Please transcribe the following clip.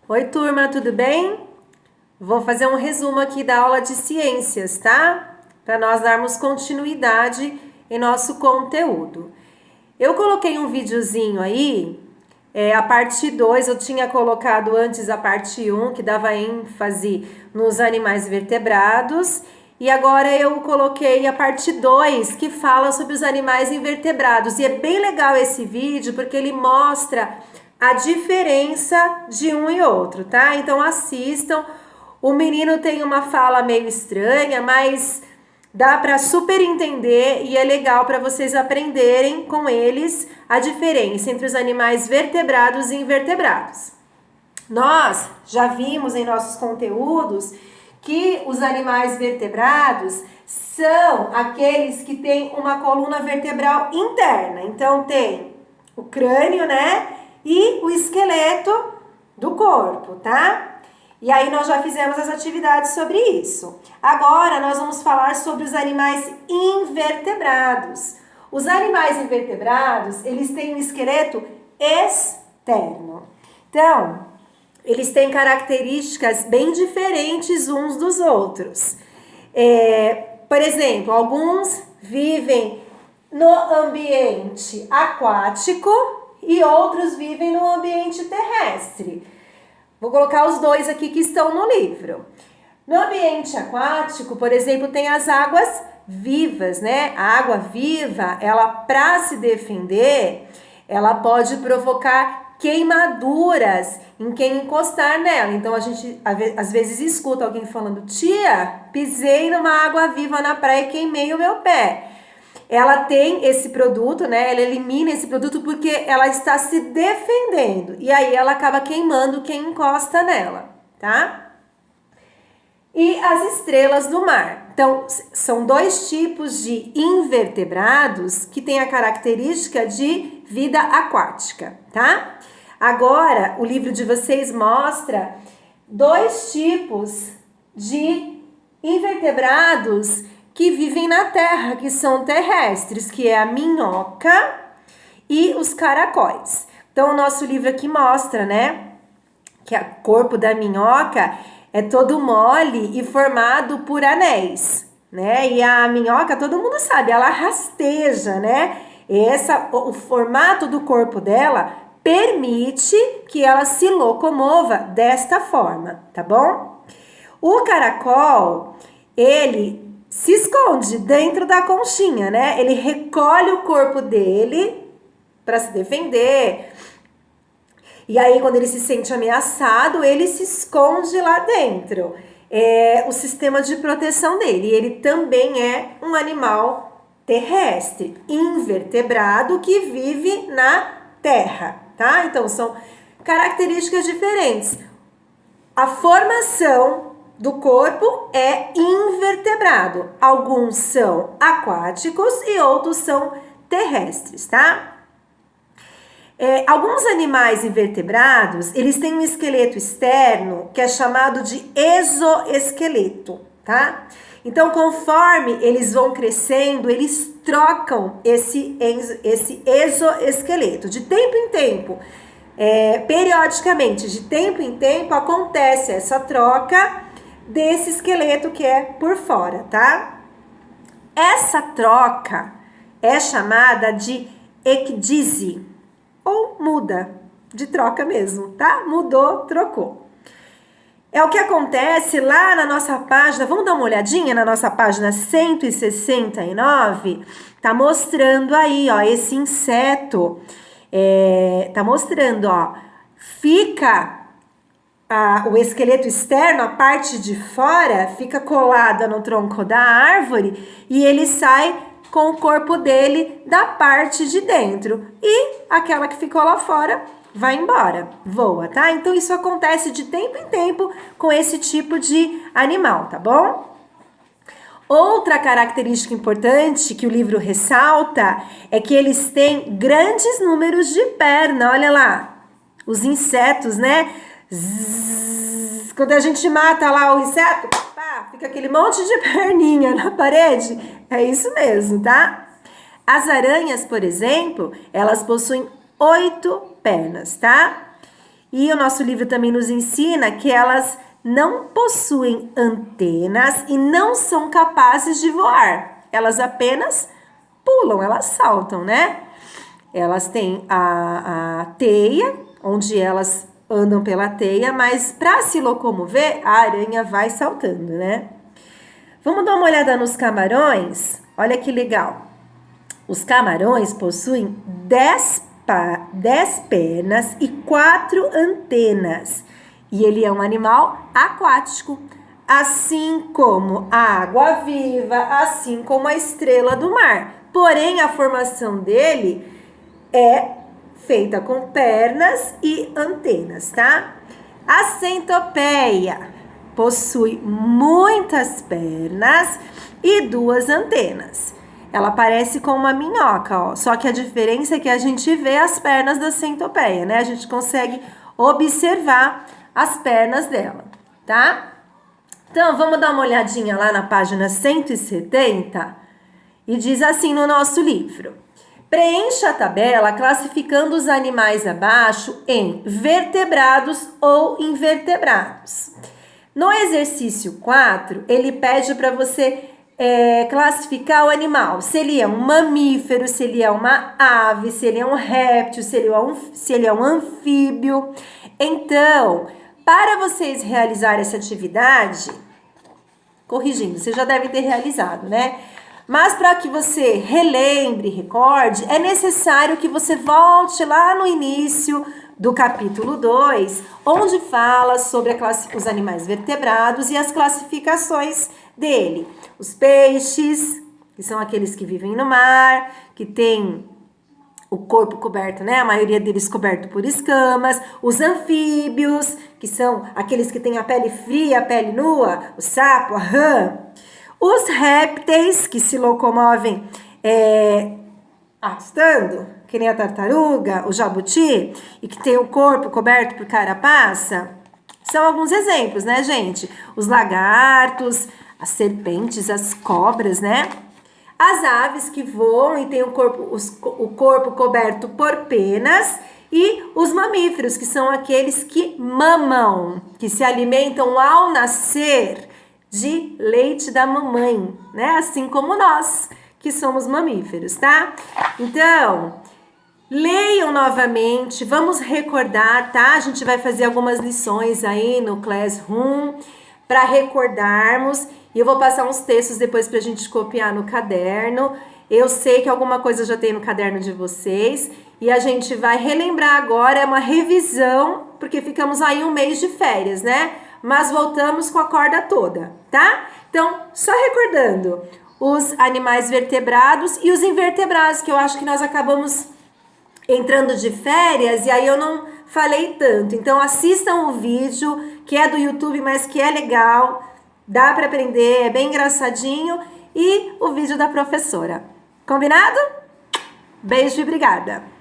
Oi, turma, tudo bem? Vou fazer um resumo aqui da aula de ciências, tá? Para nós darmos continuidade em nosso conteúdo. Eu coloquei um videozinho aí, a parte 2, eu tinha colocado antes a parte 1, que dava ênfase nos animais vertebrados, e agora eu coloquei a parte 2, que fala sobre os animais invertebrados. E é bem legal esse vídeo, porque ele mostra a diferença de um e outro, tá? Então assistam. O menino tem uma fala meio estranha, mas dá para super entender e é legal para vocês aprenderem com eles a diferença entre os animais vertebrados e invertebrados. Nós já vimos em nossos conteúdos que os animais vertebrados são aqueles que têm uma coluna vertebral interna. Então tem o crânio, né? E o esqueleto do corpo, tá? E aí nós já fizemos as atividades sobre isso. Agora nós vamos falar sobre os animais invertebrados. Os animais invertebrados, eles têm um esqueleto externo. Então, eles têm características bem diferentes uns dos outros. Por exemplo, alguns vivem no ambiente aquático e outros vivem no ambiente terrestre. Vou colocar os dois aqui que estão no livro. No ambiente aquático, por exemplo, tem as águas vivas, né? A água viva, ela para se defender, ela pode provocar queimaduras em quem encostar nela. Então a gente às vezes escuta alguém falando: "Tia, pisei numa água viva na praia e queimei o meu pé". Ela tem esse produto, né? Ela elimina esse produto porque ela está se defendendo. E aí ela acaba queimando quem encosta nela, tá? E as estrelas do mar. Então, são dois tipos de invertebrados que têm a característica de vida aquática, tá? Agora, o livro de vocês mostra dois tipos de invertebrados que vivem na terra, que são terrestres, que é a minhoca e os caracóis. Então, o nosso livro aqui mostra, né, que o corpo da minhoca é todo mole e formado por anéis, né? E a minhoca, todo mundo sabe, ela rasteja, né? O formato do corpo dela permite que ela se locomova desta forma, tá bom? O caracol, ele se esconde dentro da conchinha, né? Ele recolhe o corpo dele para se defender. E aí, quando ele se sente ameaçado, ele se esconde lá dentro. É o sistema de proteção dele. Ele também é um animal terrestre, invertebrado, que vive na terra, tá? Então, são características diferentes. A formação do corpo é invertebrado. Alguns são aquáticos e outros são terrestres, tá? Alguns animais invertebrados, eles têm um esqueleto externo que é chamado de exoesqueleto, tá? Então, conforme eles vão crescendo, eles trocam esse exoesqueleto de tempo em tempo. Periodicamente, de tempo em tempo, acontece essa troca desse esqueleto que é por fora, tá? Essa troca é chamada de ecdise, ou muda, de troca mesmo, tá? Mudou, trocou. É o que acontece lá na nossa página, vamos dar uma olhadinha na nossa página 169? Tá mostrando aí, ó, esse inseto, tá mostrando, ó, fica o esqueleto externo, a parte de fora, fica colada no tronco da árvore e ele sai com o corpo dele da parte de dentro. E aquela que ficou lá fora vai embora, voa, tá? Então isso acontece de tempo em tempo com esse tipo de animal, tá bom? Outra característica importante que o livro ressalta é que eles têm grandes números de perna, olha lá, os insetos, né? Zzz, quando a gente mata lá o inseto, pá, fica aquele monte de perninha na parede. É isso mesmo, tá? As aranhas, por exemplo, elas possuem 8 pernas, tá? E o nosso livro também nos ensina que elas não possuem antenas e não são capazes de voar. Elas apenas pulam, elas saltam, né? Elas têm a teia, onde elas andam pela teia, mas para se locomover, a aranha vai saltando, né? Vamos dar uma olhada nos camarões? Olha que legal. Os camarões possuem 10 pernas e 4 antenas. E ele é um animal aquático, assim como a água-viva, assim como a estrela do mar. Porém, a formação dele é feita com pernas e antenas, tá? A centopeia possui muitas pernas e 2 antenas. Ela parece com uma minhoca, ó. Só que a diferença é que a gente vê as pernas da centopeia, né? A gente consegue observar as pernas dela, tá? Então, vamos dar uma olhadinha lá na página 170 e diz assim no nosso livro: preencha a tabela classificando os animais abaixo em vertebrados ou invertebrados. No exercício 4, ele pede para você classificar o animal, se ele é um mamífero, se ele é uma ave, se ele é um réptil, se ele é um anfíbio. Então, para vocês realizarem essa atividade, corrigindo, você já deve ter realizado, né? Mas para que você relembre, recorde, é necessário que você volte lá no início do capítulo 2, onde fala sobre os animais vertebrados e as classificações dele. Os peixes, que são aqueles que vivem no mar, que tem o corpo coberto, né? A maioria deles coberto por escamas. Os anfíbios, que são aqueles que têm a pele fria, a pele nua, o sapo, a rã. Os répteis, que se locomovem arrastando, que nem a tartaruga, o jabuti, e que tem o corpo coberto por carapaça. São alguns exemplos, né, gente? Os lagartos, as serpentes, as cobras, né? As aves que voam e têm o corpo coberto por penas. E os mamíferos, que são aqueles que mamam, que se alimentam ao nascer de leite da mamãe, né? Assim como nós, que somos mamíferos, tá? Então, leiam novamente, vamos recordar, tá? A gente vai fazer algumas lições aí no Classroom para recordarmos. E eu vou passar uns textos depois pra gente copiar no caderno. Eu sei que alguma coisa já tem no caderno de vocês. E a gente vai relembrar agora, é uma revisão, porque ficamos aí um mês de férias, né? Mas voltamos com a corda toda, tá? Então, só recordando, os animais vertebrados e os invertebrados, que eu acho que nós acabamos entrando de férias e aí eu não falei tanto. Então, assistam o vídeo, que é do YouTube, mas que é legal, dá para aprender, é bem engraçadinho, e o vídeo da professora. Combinado? Beijo e obrigada!